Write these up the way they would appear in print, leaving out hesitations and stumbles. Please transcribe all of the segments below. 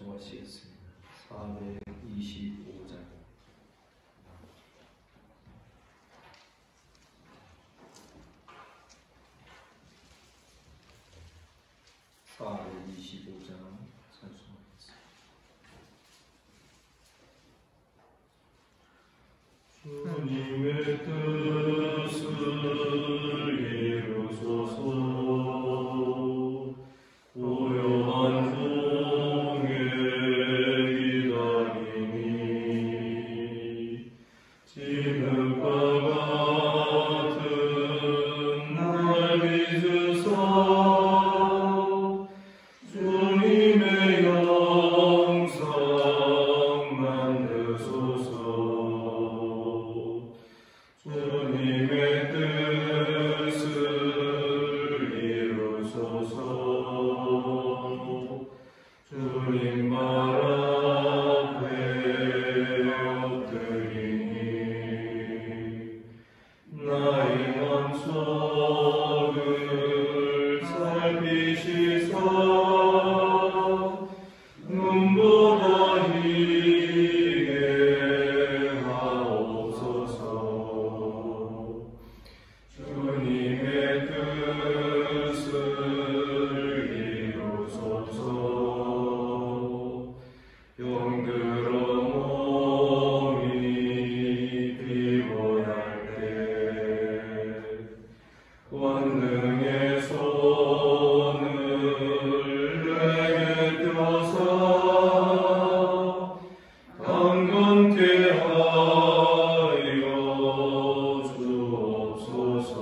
찬송하시겠습니다. 425장. 찬송하겠습니다. 주님의 뜻을 이루소서. 고요한 종의 기다림이 지금과 같은 날 빚으사 주님의 영상 만드소서. 주님의 뜻을 이루소서. 주님 말 앞에 엎드리니 나의 맘속을 살피시사 눈보다 희게 하옵소서. 주님의 뜻을 이루소서. 병들어 몸이 피곤할 때 권능의 손을 내게 펴사 강건케 하여 주옵소서.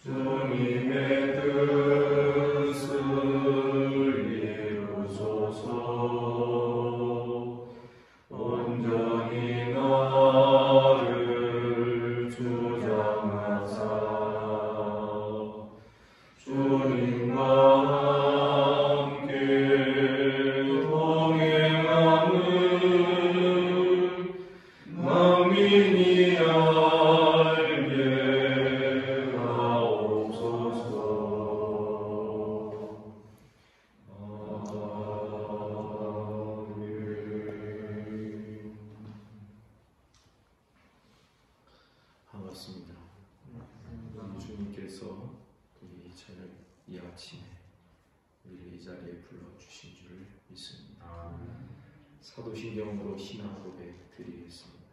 주님의 뜻을 이루소서. 온전히 나를 주장하사 주님과 함께 동행하는 만민이 알게 하옵소서. 반갑습니다. 주님께서 우리 이 아침에 우리를 이 자리에 불러주신 줄 믿습니다. 사도신경으로 신앙 고백 드리겠습니다.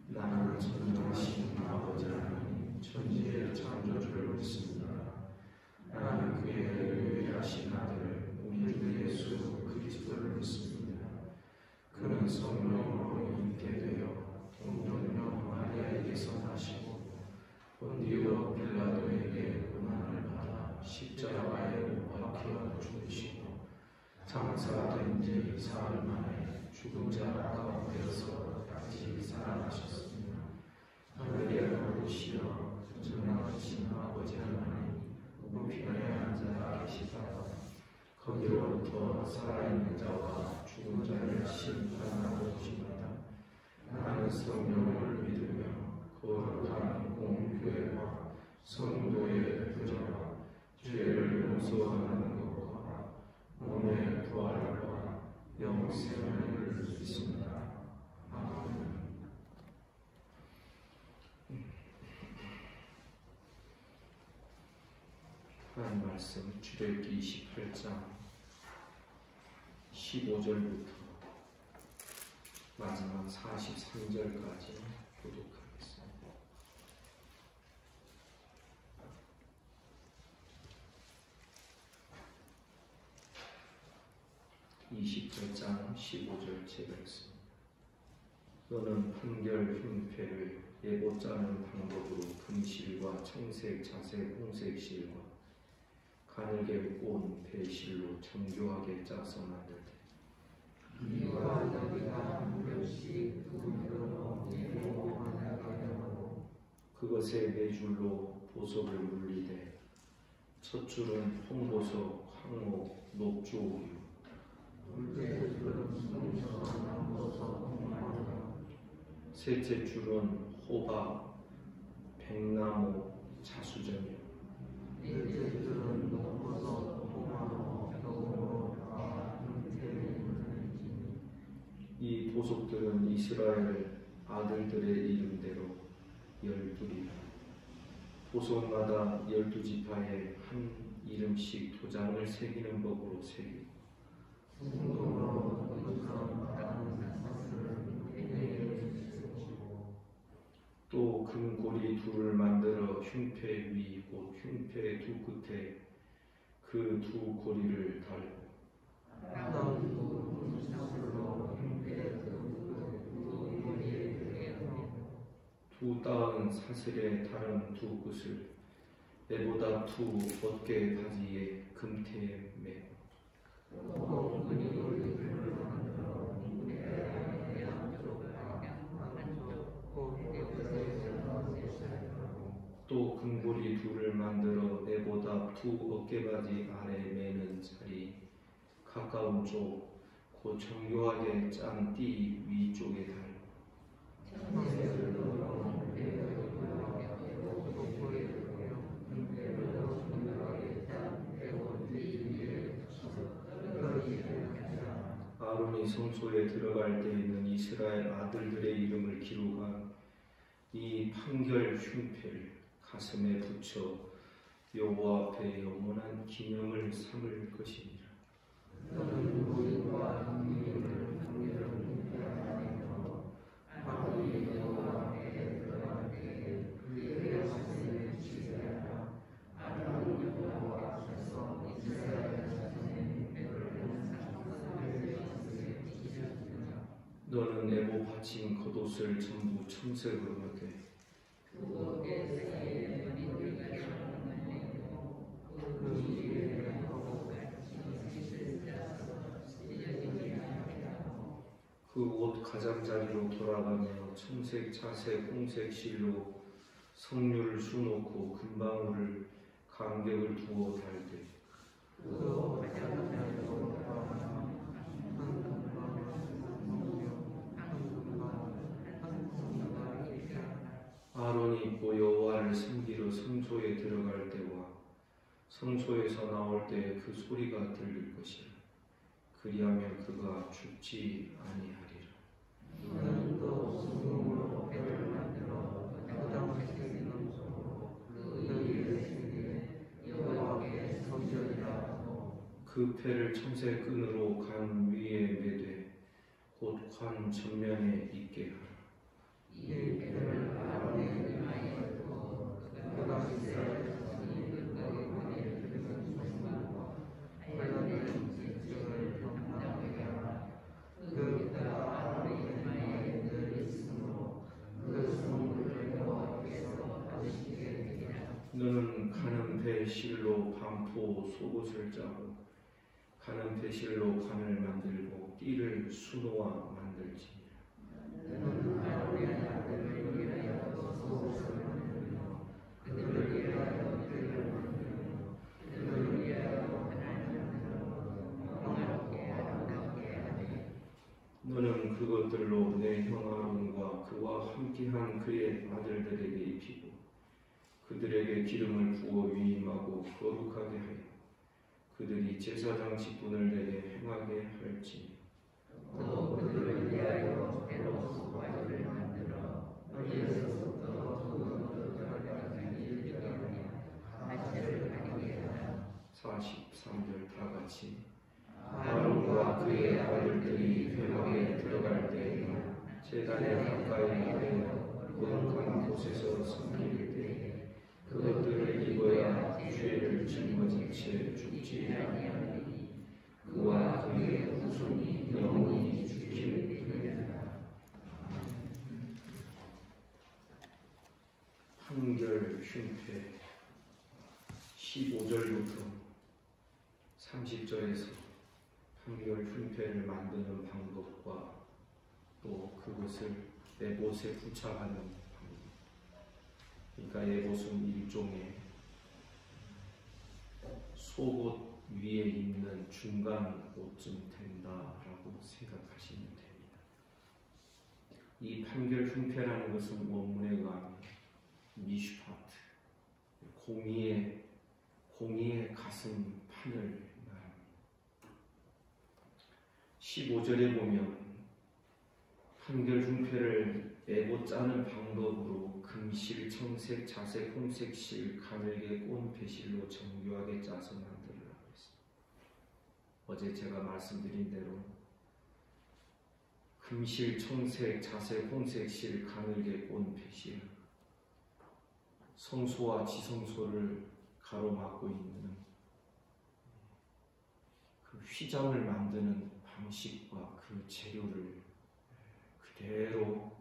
나는 전능하신 아버지 하나님 천지의 창조주를 믿습니다. 나는 그의 유일하신 아들 우리 주 예수 그리스도를 믿습니다. 그는 성령으로 잉태되어 동정녀 마리아에게서 나시고 본디오 빌라도에게 고난을 받아 십자가에 못 박혀 죽으시고 장사된 지 사흘 만에 죽은 자 가운데서 다시 살아나셨습니다. 하늘에 오르시어 전능하신 아버지 하나님 우편에 앉아 계시다가 거기로부터 살아있는 자와 죽은 자를 심판하러 오십니다. 나는 성령을 믿으며 거룩한 공교회와 성도의 부정과 죄를 용서하는 것과 몸의 부활과 영생을 믿습니다. 아멘. 하나님 말씀 출애굽기 28장 15절부터 마지막 43절까지 교독하겠습니다. 28장 15절 제가 읽습니다. 너는 판결 흉패를 예고 짜는 방법으로 금실과 청색, 자색, 홍색 실과 가늘게 꼰 배실로 정교하게 짜서 만들되 이와 여기가 한 겹씩 구분으로 내리고 하나게 하고 그것에 네 줄로 보석을 물리되 첫 줄은 홍보석, 황옥, 녹조우유 둘째 줄은 순서, 남보석, 홍마늘 셋째 줄은 호박, 백나무, 자수정이요 넷째 줄은 녹보석, 홍마늘, 흑으로 보속들은 이스라엘 아들들의 이름대로 12이라. 보속마다 12지파에 한 이름씩 도장을 새기는 법으로 새기고 또 금고리 둘을 만들어 흉패 위 곧 흉패 두 끝에 그 두 고리를 달고 두 따은 사슬에 다른 두 끝을 에보다 두 어깨 바지에 금태에 매고 또 금고리 둘을 만들어 에보다 두 어깨바지 아래 매는 자리 가까운 쪽 곧 정교하게 짠 띠 위쪽에 달고 아론이 성소에 들어갈 때에는 이스라엘 아들들의 이름을 기록한 이 판결 흉패를 가슴에 붙여 여호와 앞에 영원한 기념을 삼을 것이니라. 너는 에보 받친 겉옷을 전부 청색으로 하되 그 옷 가장자리로 돌아가며 청색, 자색, 홍색 실로 성류를 수놓고 금방울을 간격을 두어 달되 아론이 입고 여호와를 섬기러 성소에 들어갈 때와 성소에서 나올 때 그 소리가 들릴 것이라. 그리하면 그가 죽지 아니하리라. 그 패를 청색 끈으로 관 위에 매되 곧 관 전면에 있게 하라. 너는 가는 배 실로 반포 속옷을 짜고 가는 배 실로 관을 만들고 띠를 수놓아 만들지니라. 너는 그것들로 내 형 아론과 그와 함께한 그의 아들들에게 입히고 그들에게 기름을 부어 위임하고 거룩하게 하여 그들이 제사장 직분을 내게 행하게 할지니 또 그들을 위하여 배로 과일을 만들어 너희에서부터 하리라. 43절 다 같이 아론과 그의 아들들이 회막에 들어갈 때에나 제단에 가까이 하여 거룩한 곳에서 섬길 때에 그것들을 입어야 죄를 짊어진 채 죽지 아니하니 그와 그의 후손이 영원히 지키리라. 판결 흉패 15절부터 30절에서 판결 흉패를 만드는 방법과 또 그것을 에봇에 부착하는 방법. 그러니까 에봇은 일종의 속옷 위에 있는 중간 옷쯤 된다라고 생각하시면 됩니다. 이 판결 흉패라는 것은 원문에 의하면 미슈파트, 공의의 가슴 판을 말합니다. 15절에 보면 판결 흉패를 애고 짜는 방법으로 금실, 청색, 자색, 홍색실, 가늘게 꼰 배실로 정교하게 짜서 만들으라고 했습니다. 어제 제가 말씀드린 대로 금실, 청색, 자색, 홍색실, 가늘게 꼰 배실, 성소와 지성소를 가로막고 있는 그 휘장을 만드는 방식과 그 재료를 그대로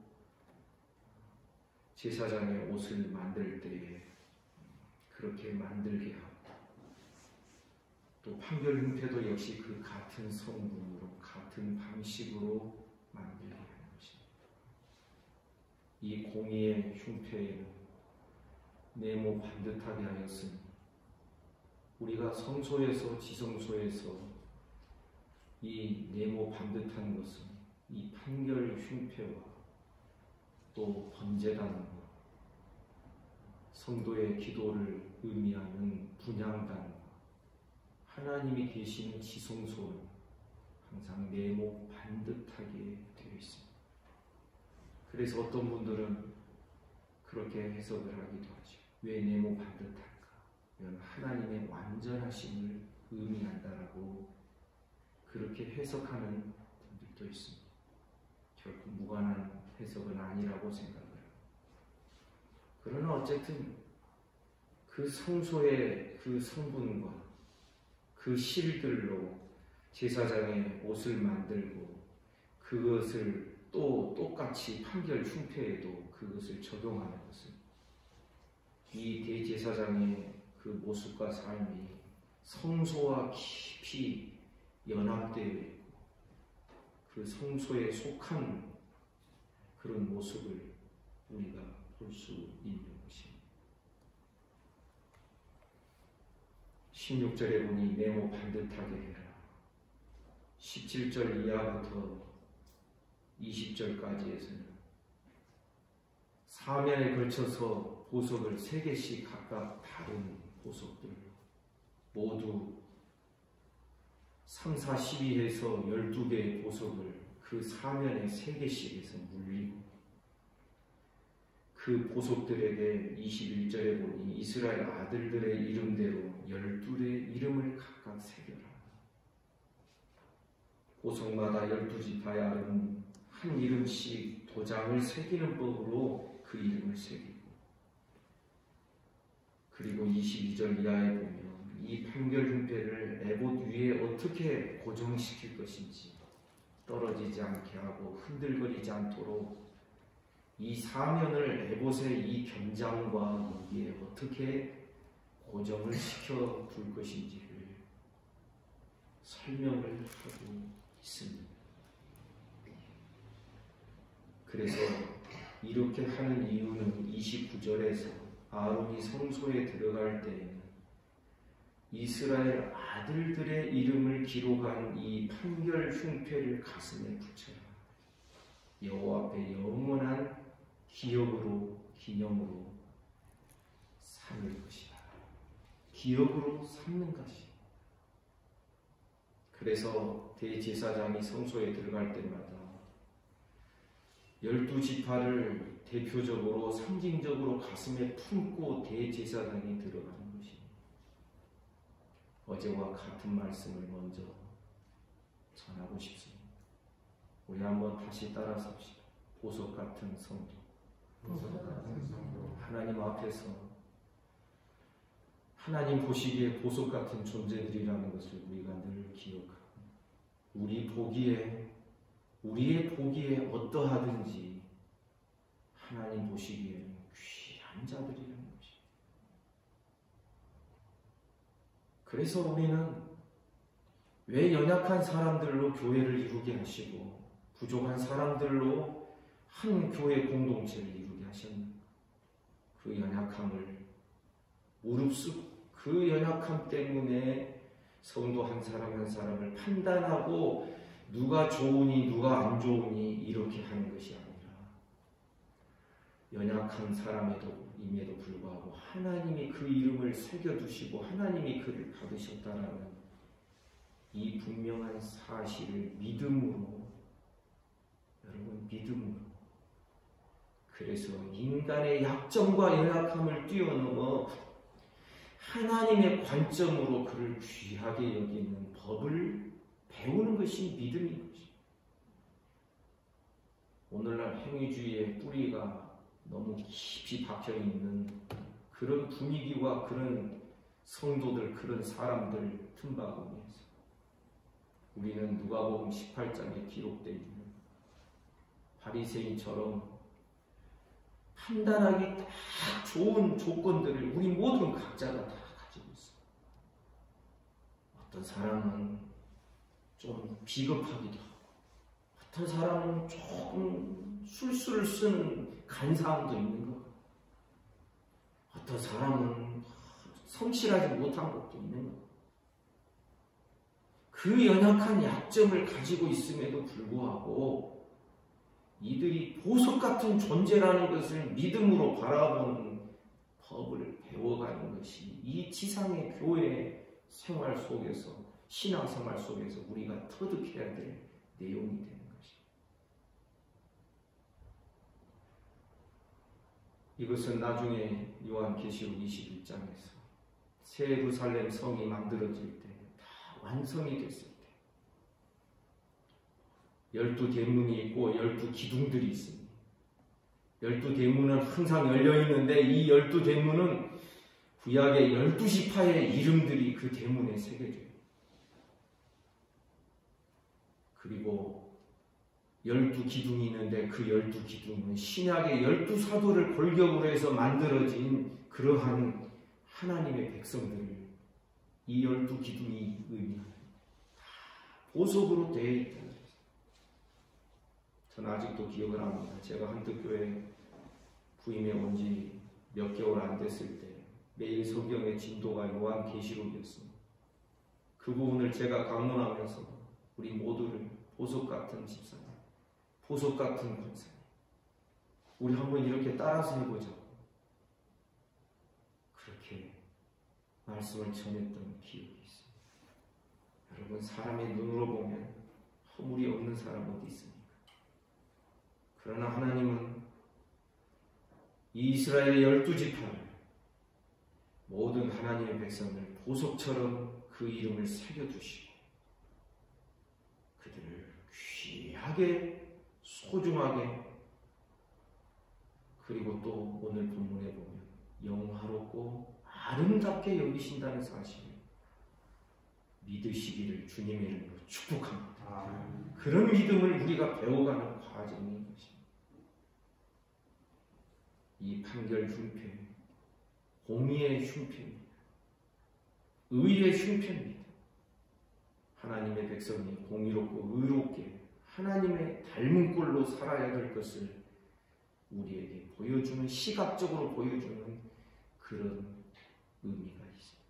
제사장의 옷을 만들 때에 그렇게 만들게 하고, 또 판결 흉패도 역시 그 같은 성분으로 같은 방식으로 만들게 하는 것입니다. 이 공의의 흉패에는 네모 반듯하게 하였으니 우리가 성소에서 지성소에서 이 네모 반듯한 것은 이 판결 흉패와 또 번제단과 성도의 기도를 의미하는 분향단과 하나님이 계시는 지성소는 항상 네모 반듯하게 되어 있습니다. 그래서 어떤 분들은 그렇게 해석을 하기도 하죠. 왜 네모 반듯할까? 이건 하나님의 완전하심을 의미한다라고 그렇게 해석하는 분들도 있습니다. 결코 무관한 해석은 아니라고 생각을 합니다. 그러나 어쨌든 그 성소의 그 성분과 그 실들로 제사장의 옷을 만들고 그것을 또 똑같이 판결 흉패에도 그것을 적용하는 것은 이 대제사장의 그 모습과 삶이 성소와 깊이 연합되어 있고 그 성소에 속한 그런 모습을 우리가 볼 수 있는 것입니다. 16절에 보니 네모 반듯하게 해라. 17절 이하부터 20절까지에서는 사면에 걸쳐서 보석을 3개씩 각각 다른 보석들 모두 3, 4, 12해서 12개의 보석을 그 사면에 3개씩 해서 물리고 그 보석들에게 21절에 보니 이스라엘 아들들의 이름대로 12의 이름을 각각 새겨라. 보석마다 12지파의 아름은 한 이름씩 도장을 새기는 법으로 그 이름을 새기고, 그리고 22절 이하에 보면 이 판결 흉패를 에봇 위에 어떻게 고정시킬 것인지 떨어지지 않게 하고 흔들거리지 않도록 이 사면을 에봇의 이 견장과 여기에 어떻게 고정을 시켜 둘 것인지를 설명을 하고 있습니다. 그래서 이렇게 하는 이유는 29절에서 아론이 성소에 들어갈 때에는 이스라엘 아들들의 이름을 기록한 이 판결 흉패를 가슴에 붙여라. 여호와 앞에 영원한 기억으로, 기념으로 삼을 것이다. 기억으로 삼는 것이. 그래서 대제사장이 성소에 들어갈 때마다 12지파를 대표적으로 상징적으로 가슴에 품고 대제사장이 들어가는 것입니다. 어제와 같은 말씀을 먼저 전하고 싶습니다. 우리 한번 다시 따라서 합시다. 보석 같은 성도. 하나님 앞에서 하나님 보시기에 보석 같은 존재들이라는 것을 우리가 늘 기억하고, 우리의 보기에 어떠하든지 하나님 보시기에는 귀한 자들이라는 것입니다. 그래서 우리는 왜 연약한 사람들로 교회를 이루게 하시고 부족한 사람들로 한 교회 공동체를 이루게 하셨는가? 그 연약함을 무릅쓰고 그 연약함 때문에 성도 한 사람 한 사람을 판단하고 누가 좋으니 누가 안 좋으니 이렇게 하는 것이 아니라 연약한 사람임에도 불구하고 하나님이 그 이름을 새겨두시고 하나님이 그를 받으셨다라는 이 분명한 사실을 믿음으로 여러분, 믿음으로. 그래서 인간의 약점과 연약함을 뛰어넘어 하나님의 관점으로 그를 귀하게 여기는 법을 배우는 것이 믿음인 것입니다. 오늘날 행위주의의 뿌리가 너무 깊이 박혀있는 그런 분위기와 그런 성도들, 그런 사람들 틈바구니에서 우리는 누가복음 18장에 기록되어 있는 바리새인처럼 판단하기 딱 좋은 조건들을 우리 모든 각자가 다 가지고 있어요. 어떤 사람은 좀 비겁하기도 하고, 어떤 사람은 조금 술수를 쓰는 간사함도 있는 것 같고, 어떤 사람은 성실하지 못한 것도 있는 것 같고, 그 연약한 약점을 가지고 있음에도 불구하고 이들이 보석 같은 존재라는 것을 믿음으로 바라보는 법을 배워가는 것이 이 지상의 교회 생활 속에서, 신앙생활 속에서 우리가 터득해야 될 내용이 되는 것입니다. 이것은 나중에 요한계시록 21장에서 새 예루살렘 성이 만들어질 때, 다 완성이 됐을 때 12대문이 있고 12기둥들이 있습니다. 12대문은 항상 열려있는데 이 12대문은 구약의 12지파의 이름들이 그 대문에 새겨져요. 그리고 12기둥이 있는데 그 12기둥은 신약의 12사도를 골격으로 해서 만들어진 그러한 하나님의 백성들을 이 12기둥이 의미합니다. 보석으로 되어 있다. 저는 아직도 기억을 합니다. 제가 한특교회 부임해 온 지 몇 개월 안 됐을 때 매일 성경의 진도가 요한계시록이었습니다. 그 부분을 제가 강론하면서 우리 모두를 보석 같은 집사님, 보석 같은 권사님, 우리 한번 이렇게 따라서 해보자고 그렇게 말씀을 전했던 기억이 있습니다. 여러분, 사람의 눈으로 보면 허물이 없는 사람 어디 있습니까? 그러나 하나님은 이 이스라엘의 12지파를, 모든 하나님의 백성을 보석처럼 그 이름을 새겨두시고 그들을 귀하게, 소중하게, 그리고 또 오늘 본문에 보면 영화롭고 아름답게 여기신다는 사실을 믿으시기를 주님의 이름으로 축복합니다. 그런 믿음을 우리가 배워가는 과정인 것입니다. 이 판결 흉패, 공의의 흉패입니다. 의의 흉패입니다. 하나님의 백성이 공의롭고 의롭게 하나님의 닮은 꼴로 살아야 될 것을 우리에게 보여주는, 시각적으로 보여주는 그런 의미가 있습니다.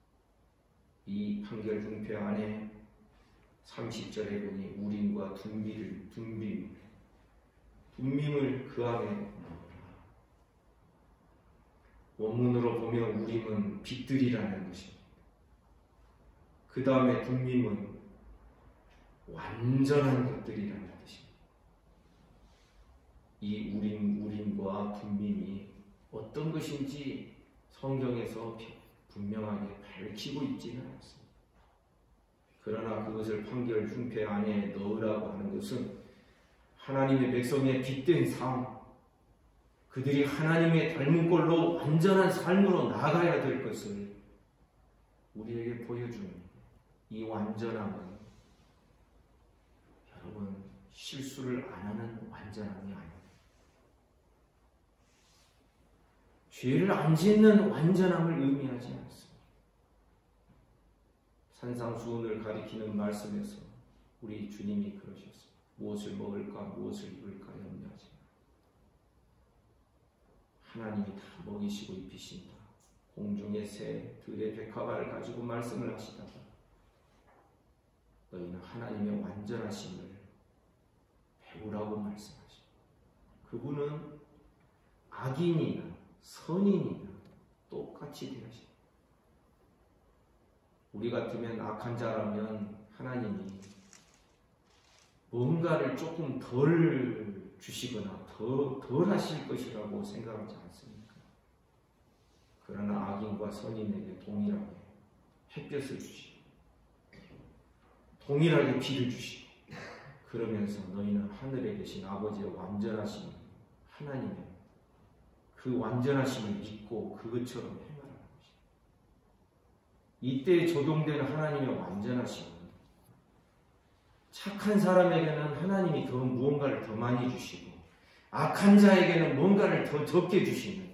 이 판결 흉패 안에 30절에 보니 우림과 둠밈을 그 안에 넣어라. 원문으로 보면 우림은 빛들이라는 것입니다. 그 다음에 둠밈은 완전한 것들이라는 뜻입니다. 이 우림과 둠밈이 어떤 것인지 성경에서 분명하게 밝히고 있지는 않습니다. 그러나 그것을 판결 흉패 안에 넣으라고 하는 것은 하나님의 백성의 빛된 삶, 그들이 하나님의 닮은 꼴로 완전한 삶으로 나아가야 될 것을 우리에게 보여주는 이 완전함은, 여러분, 실수를 안 하는 완전함이 아닙니다. 죄를 안 짓는 완전함을 의미하지 않습니다. 산상수훈을 가리키는 말씀에서 우리 주님이 그러셨습니다. 무엇을 먹을까, 무엇을 입을까 염려하지 마라. 하나님이 다 먹이시고 입히신다. 공중의 새, 들의 백합화를 가지고 말씀을 하시다가 너희는 하나님의 완전하심을 배우라고 말씀하십니다. 그분은 악인이나 선인이나 똑같이 대하십니다. 우리 같으면 악한 자라면 하나님이 뭔가를 조금 덜 주시거나 덜 하실 것이라고 생각하지 않습니까? 그러나 악인과 선인에게 동일하게 햇볕을 주시고 동일하게 비를 주시고 그러면서 너희는 하늘에 계신 아버지의 완전하신 하나님의 그 완전하심을 믿고 그것처럼 행하라는 것입니다. 이때 적용되는 하나님의 완전하심은 착한 사람에게는 하나님이 더 무언가를 더 많이 주시고 악한 자에게는 뭔가를 더 적게 주시는,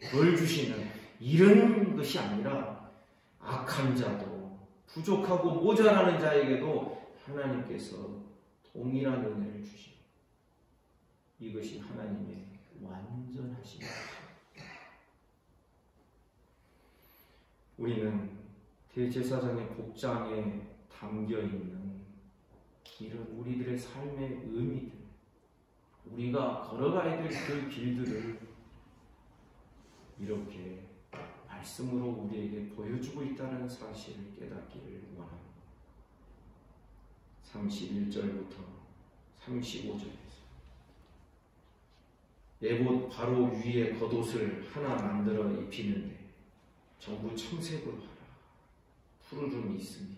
덜 주시는 이런 것이 아니라 악한 자도 부족하고 모자라는 자에게도 하나님께서 동일한 은혜를 주십니다. 이것이 하나님의 완전하심입니다. 우리는 대제사장의 복장에 담겨있는 이런 우리들의 삶의 의미들, 우리가 걸어가야 될 그 길들을 이렇게 말씀으로 우리에게 보여주고 있다는 사실을 깨닫기를 원합니다. 31절부터 35절에서 에봇 바로 위에 겉옷을 하나 만들어 입히는데 전부 청색으로 하라. 푸르름이 있습니다.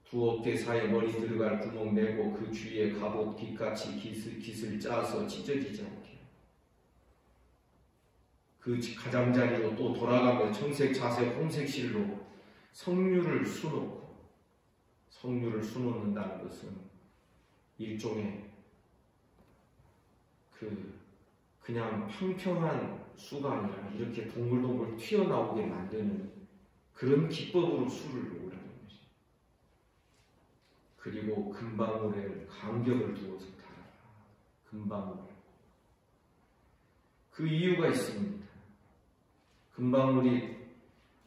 두 어깨 사이 머리 들어갈 구멍 내고 그 주위에 갑옷 깃같이 깃을 짜서 찢어지지 않게 그 가장자리로 또 돌아가며 청색, 자색, 홍색 실로 성류를 수놓고, 성류를 수놓는다는 것은 일종의 그냥 평평한 수가 아니라 이렇게 동글동글 튀어나오게 만드는 그런 기법으로 수를 놓으라는 것입니다. 그리고 금방울에 간격을 두어서 달아라. 금방울. 그 이유가 있습니다. 금방울이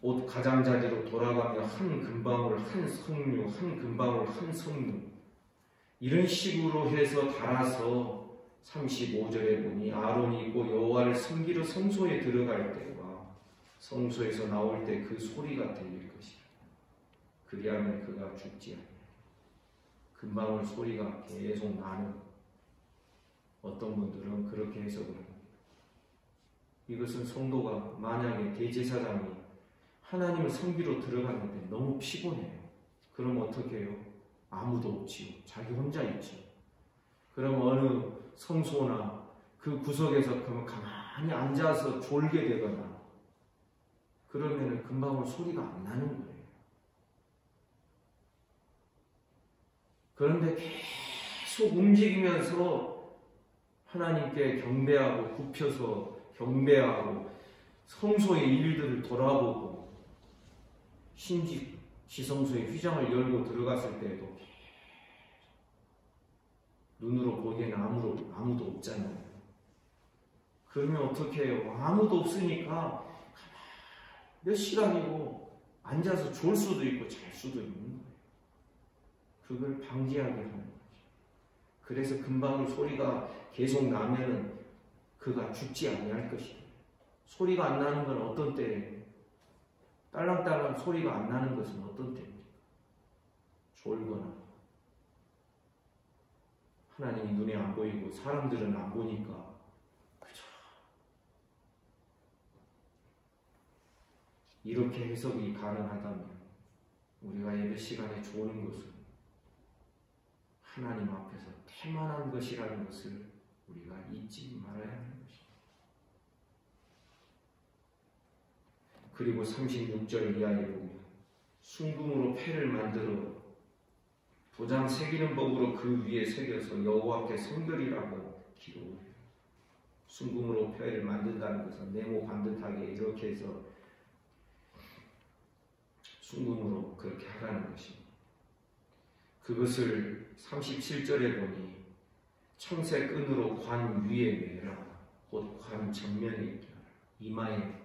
옷 가장자리로 돌아가며 한 금방울, 한 성류, 한 금방울, 한 성류 이런 식으로 해서 달아서 35절에 보니 아론이 있고 여호와를 섬기러 성소에 들어갈 때와 성소에서 나올 때 그 소리가 들릴 것이라. 그리하면 그가 죽지 않냐. 금방울 소리가 계속 나는, 어떤 분들은 그렇게 해석을 합니다. 이것은 성도가 만약에 대제사장이 하나님을 섬기러 들어갔는데 너무 피곤해요. 그럼 어떻게 해요? 아무도 없지요. 자기 혼자 있죠. 그럼 어느 성소나 그 구석에서 가만히 앉아서 졸게 되거나 그러면 금방울 소리가 안 나는 거예요. 그런데 계속 움직이면서 하나님께 경배하고 굽혀서 경배하고 성소의 일들을 돌아보고 지성소의 휘장을 열고 들어갔을 때에도 눈으로 보기에는 아무도 없잖아요. 그러면 어떻게 해요? 아무도 없으니까 몇 시간이고 앉아서 졸 수도 있고 잘 수도 있는 거예요. 그걸 방지하게 하는 거죠. 그래서 금방울 소리가 계속 나면은 그가 죽지 아니할 것이다. 소리가 안 나는 건 어떤 때예요? 딸랑딸랑 소리가 안 나는 것은 어떤 때입니까? 졸거나 하나님이 눈에 안 보이고 사람들은 안 보니까 그죠? 이렇게 해석이 가능하다면 우리가 예배 시간에 조는 것은 하나님 앞에서 태만한 것이라는 것을 우리가 잊지 말아야 하는 것입니다. 그리고 36절 이하에 보면 순금으로 패를 만들어 도장 새기는 법으로 그 위에 새겨서 여호와께 성결이라고 기록해요. 순금으로 패를 만든다는 것은 네모 반듯하게 이렇게 해서 순금으로 그렇게 하라는 것입니다. 그것을 37절에 보니 청색 끈으로 관 위에 매라. 곧 관 정면에 있게 하라. 이마에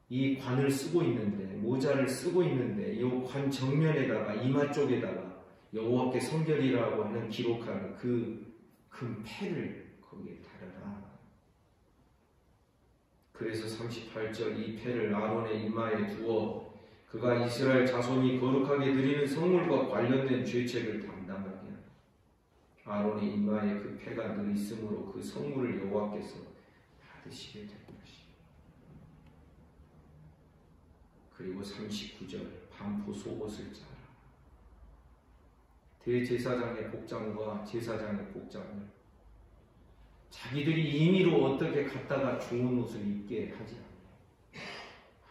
이 관을 쓰고 있는데, 모자를 쓰고 있는데 이 관 정면에다가 이마 쪽에다가 여호와께 성결이라고 하는 기록하는 그 금패를 거기에 달아라. 그래서 38절 이 패를 아론의 이마에 두어 그가 이스라엘 자손이 거룩하게 드리는 성물과 관련된 죄책을 담당하게 하라. 아론의 이마에 그 패가 늘 있으므로 그 성물을 여호와께서 받으시게 된 것입니다. 그리고 39절 반포 속옷을 짜라. 대제사장의 복장과 제사장의 복장을 자기들이 임의로 어떻게 갖다가 좋은 옷을 입게 하지 않아요.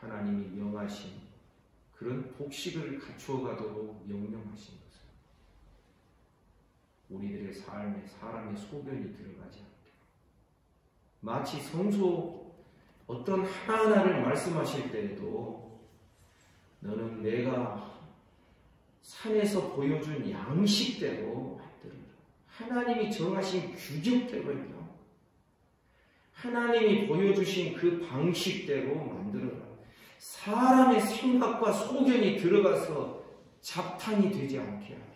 하나님이 명하신 그런 복식을 갖추어 가도록 명령하신 것을 우리들의 삶에 사람의 소견이 들어가지 않게 마치 성소 어떤 하나하나를 말씀하실 때에도 너는 내가 산에서 보여준 양식대로 만들어라. 하나님이 정하신 규격대로요. 하나님이 보여주신 그 방식대로 만들어라. 사람의 생각과 소견이 들어가서 잡탕이 되지 않게 하라.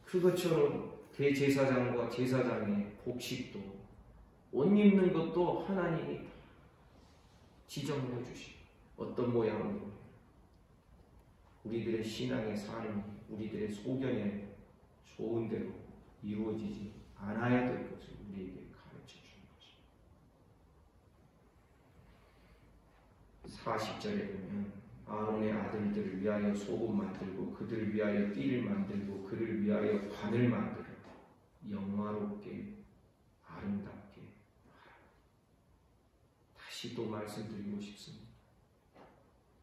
그것처럼 대제사장과 제사장의 복식도 옷 입는 것도 하나님이 지정해 주시고 어떤 모양으로 우리들의 신앙의 삶이 우리들의 소견에 좋은 대로 이루어지지 않아야 될 것을 우리에게 가르쳐 주는 것입니다. 40절에 보면 아론의 아들들을 위하여 속옷 만들고 그들을 위하여 띠를 만들고 그를 위하여 관을 만들어 영화롭게 아름답게 하라. 다시 또 말씀드리고 싶습니다.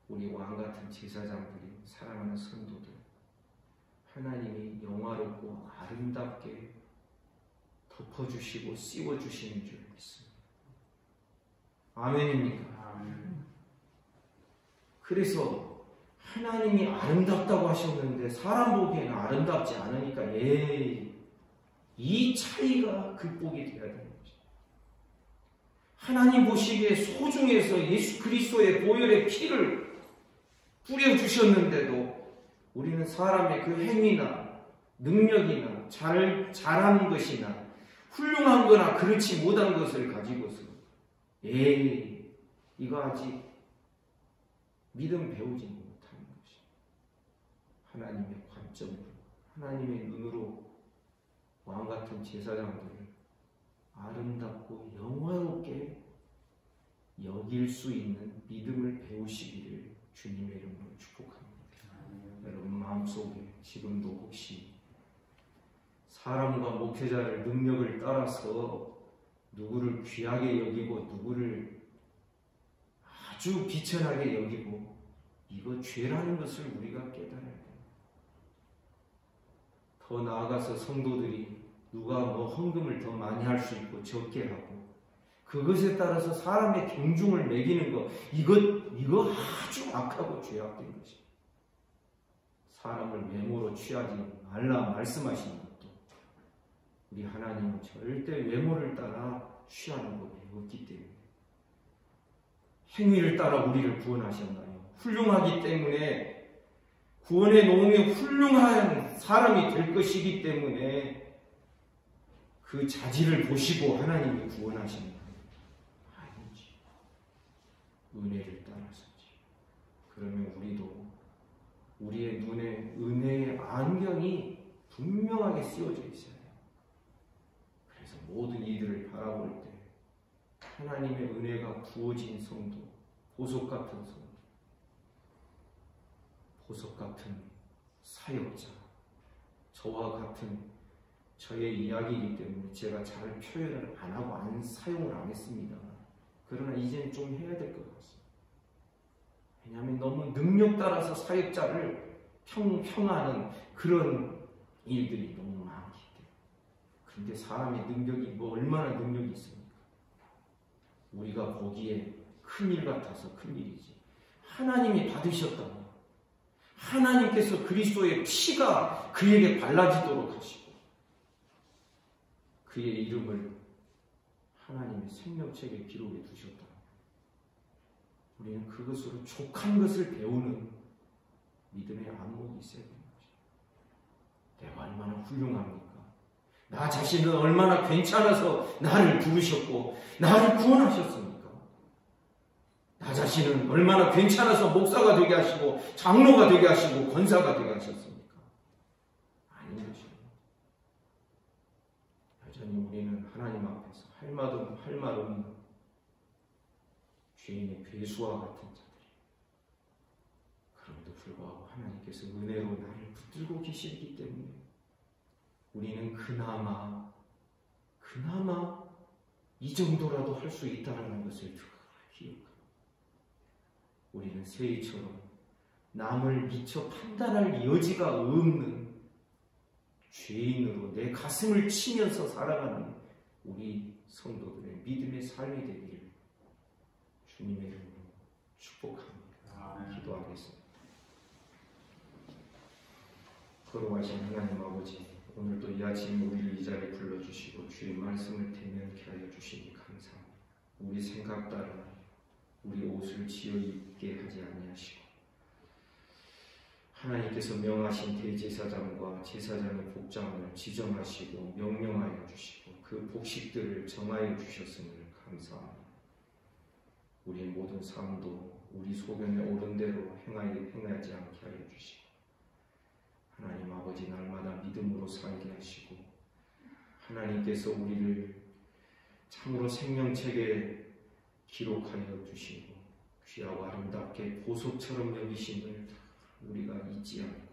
우리 왕같은 제사장들이 사랑하는 성도들 하나님이 영화롭고 아름답게 덮어주시고 씌워주시는 줄 믿습니다. 아멘입니까? 아멘. 그래서 하나님이 아름답다고 하셨는데 사람 보기에는 아름답지 않으니까 이 차이가 극복이 되어야 되는 거죠. 하나님 보시기에 소중해서 예수 그리스도의 보혈의 피를 뿌려주셨는데도 우리는 사람의 그 행위나 능력이나 잘한 것이나 훌륭한 거나 그렇지 못한 것을 가지고서 이거 아직 믿음 배우지 못하는 것이 하나님의 관점으로 하나님의 눈으로 왕같은 제사장들을 아름답고 영화롭게 여길 수 있는 믿음을 배우시기를 주님의 이름으로 축복합니다. 여러분 마음속에 지금도 혹시 사람과 목회자를 능력을 따라서 누구를 귀하게 여기고 누구를 아주 비천하게 여기고 이거 죄라는 것을 우리가 깨달아야 돼요. 더 나아가서 성도들이 누가 헌금을 더 많이 할 수 있고 적게 하고 그것에 따라서 사람의 경중을 매기는 것 이거 아주 악하고 죄악된 것입니다. 사람을 외모로 취하지 말라 말씀하신 것도 우리 하나님은 절대 외모를 따라 취하는 법이 없기 때문에 행위를 따라 우리를 구원하셨나요? 훌륭하기 때문에 구원에 놓으면 훌륭한 사람이 될 것이기 때문에 그 자질을 보시고 하나님이 구원하신다. 아니지. 은혜를 따라서지. 그러면 우리도 우리의 눈에 은혜의 안경이 분명하게 씌워져 있어야 해요. 그래서 모든 이들을 바라볼 때 하나님의 은혜가 부어진 성도, 보석 같은 성도, 보석 같은 사역자, 저와 같은 저의 이야기이기 때문에 제가 잘 표현을 안 하고 사용을 안 했습니다. 그러나 이제는 좀 해야 될 것 같습니다. 왜냐하면 너무 능력 따라서 사역자를 평하는 그런 일들이 너무 많기 때문에. 그런데 사람의 능력이 얼마나 능력이 있습니까? 우리가 보기에 큰일 같아서 큰일이지. 하나님이 받으셨다고. 하나님께서 그리스도의 피가 그에게 발라지도록 하시고 그의 이름을 하나님의 생명책에 기록해 두셨다. 우리는 그것으로 족한 것을 배우는 믿음의 안목이 있어야 되는 것입니다. 내가 얼마나 훌륭합니까? 나 자신은 얼마나 괜찮아서 나를 부르셨고 나를 구원하셨습니까? 나 자신은 얼마나 괜찮아서 목사가 되게 하시고 장로가 되게 하시고 권사가 되게 하셨습니까? 아닌 것입니다. 여전히 우리는 하나님 앞에서 할 말 없는 죄인의 괴수와 같은 자들이. 그럼에도 불구하고 하나님께서 은혜로 나를 붙들고 계시기 때문에 우리는 그나마 이 정도라도 할 수 있다는 것을 기억합니다. 우리는 세이처럼 남을 미처 판단할 여지가 없는 죄인으로 내 가슴을 치면서 살아가는 우리 성도들의 믿음의 삶이 되기를 주님의 이름으로 축복합니다. 기도하겠습니다. 거룩하신 하나님 아버지, 오늘도 이 아침 우리를 이 자리에 불러주시고 주의 말씀을 대면케 하여 주시니 감사합니다. 우리 생각 따라 우리 옷을 지어 입게 하지 아니하시고 하나님께서 명하신 대제사장과 제사장의 복장을 지정하시고 명령하여 주시고 그 복식들을 정하여 주셨음을 감사합니다. 우리의 모든 삶도 우리 소견에 옳은 대로 행하지 않게 하여 주시고 하나님 아버지 날마다 믿음으로 살게 하시고 하나님께서 우리를 참으로 생명책에 기록하여 주시고 귀하고 아름답게 보석처럼 여기심을 우리가 잊지 않고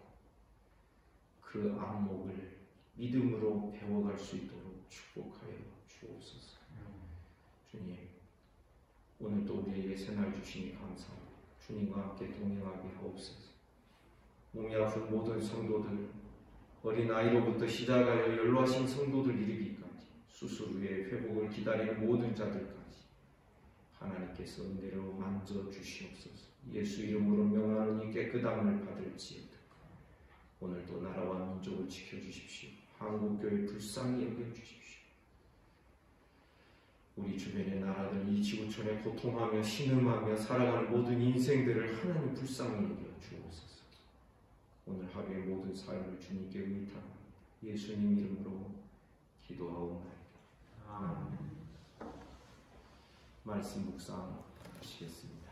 그 안목을 믿음으로 배워갈 수 있도록 축복하여 주옵소서. 주님, 오늘도 우리에게 새날 주시니 감사합니다. 주님과 함께 동행하게 하옵소서. 몸이 아픈 모든 성도들, 어린아이로부터 시작하여 연로하신 성도들 이르기까지 수술 후에 회복을 기다리는 모든 자들까지 하나님께서 은혜로 만져 주시옵소서. 예수 이름으로 명하노니 깨끗함을 받을지어다. 오늘도 나라와 민족을 지켜주십시오. 한국교회 불쌍히 여겨주십시오. 우리 주변의 나라들 이 지구촌에 고통하며 신음하며 살아가는 모든 인생들을 하나님 불쌍히 여겨 주옵소서. 오늘 하루의 모든 삶을 주님께 의탁합니다. 예수님 이름으로 기도하옵나이다. 아멘. 말씀 묵상하시겠습니다.